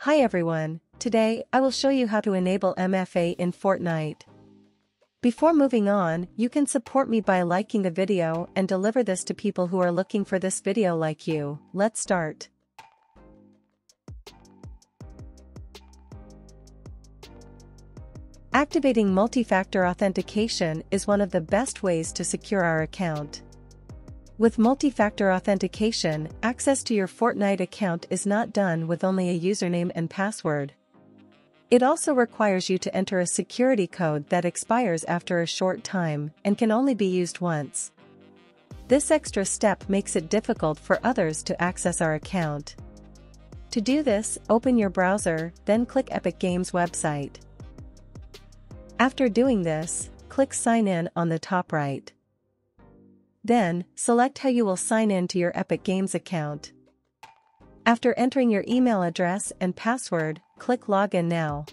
Hi everyone, today I will show you how to enable MFA in Fortnite. Before moving on, you can support me by liking the video and deliver this to people who are looking for this video like you. Let's start. Activating multi-factor authentication is one of the best ways to secure our account. With multi-factor authentication, access to your Fortnite account is not done with only a username and password. It also requires you to enter a security code that expires after a short time and can only be used once. This extra step makes it difficult for others to access our account. To do this, open your browser, then click Epic Games website. After doing this, click Sign In on the top right. Then, select how you will sign in to your Epic Games account. After entering your email address and password, click Login Now.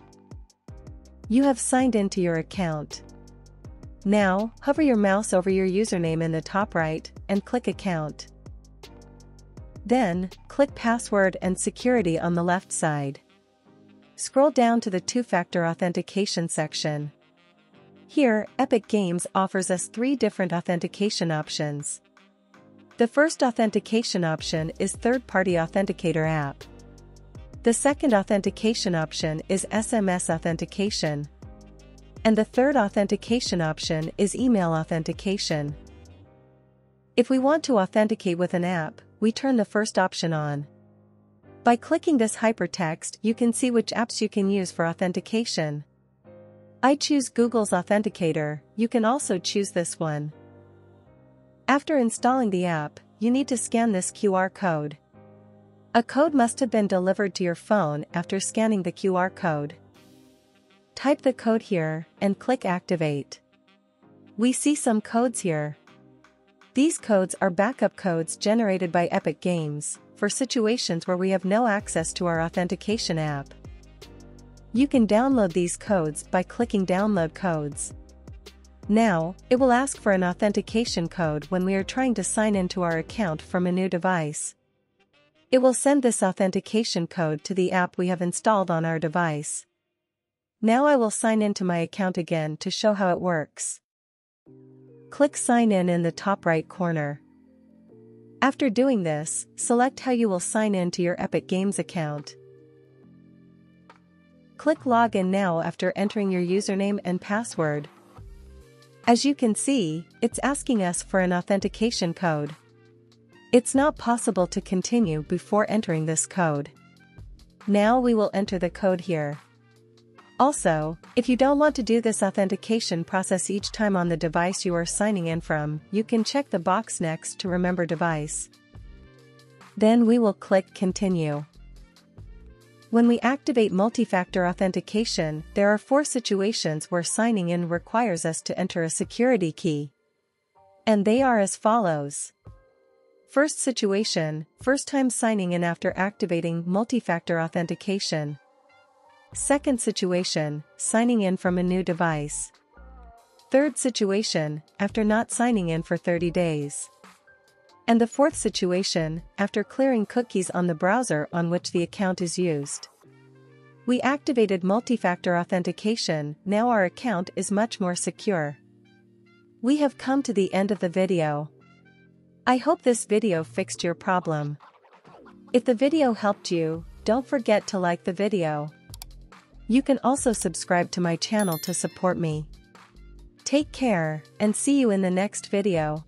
You have signed into your account. Now, hover your mouse over your username in the top right, and click Account. Then, click Password and Security on the left side. Scroll down to the two-factor authentication section. Here, Epic Games offers us 3 different authentication options. The first authentication option is third-party authenticator app. The second authentication option is SMS authentication. And the third authentication option is email authentication. If we want to authenticate with an app, we turn the first option on. By clicking this hypertext, you can see which apps you can use for authentication. I choose Google's Authenticator. You can also choose this one. After installing the app, you need to scan this QR code. A code must have been delivered to your phone after scanning the QR code. Type the code here, and click Activate. We see some codes here. These codes are backup codes generated by Epic Games, for situations where we have no access to our authentication app. You can download these codes by clicking Download Codes. Now, it will ask for an authentication code when we are trying to sign into our account from a new device. It will send this authentication code to the app we have installed on our device. Now I will sign into my account again to show how it works. Click Sign In the top right corner. After doing this, select how you will sign in to your Epic Games account. Click Login Now after entering your username and password. As you can see, it's asking us for an authentication code. It's not possible to continue before entering this code. Now we will enter the code here. Also, if you don't want to do this authentication process each time on the device you are signing in from, you can check the box next to Remember Device. Then we will click Continue. When we activate multi-factor authentication, there are 4 situations where signing in requires us to enter a security key. And they are as follows. First situation, first time signing in after activating multi-factor authentication. Second situation, signing in from a new device. Third situation, after not signing in for 30 days. And the fourth situation, after clearing cookies on the browser on which the account is used. We activated multi-factor authentication, now our account is much more secure. We have come to the end of the video. I hope this video fixed your problem. If the video helped you, don't forget to like the video. You can also subscribe to my channel to support me. Take care, and see you in the next video.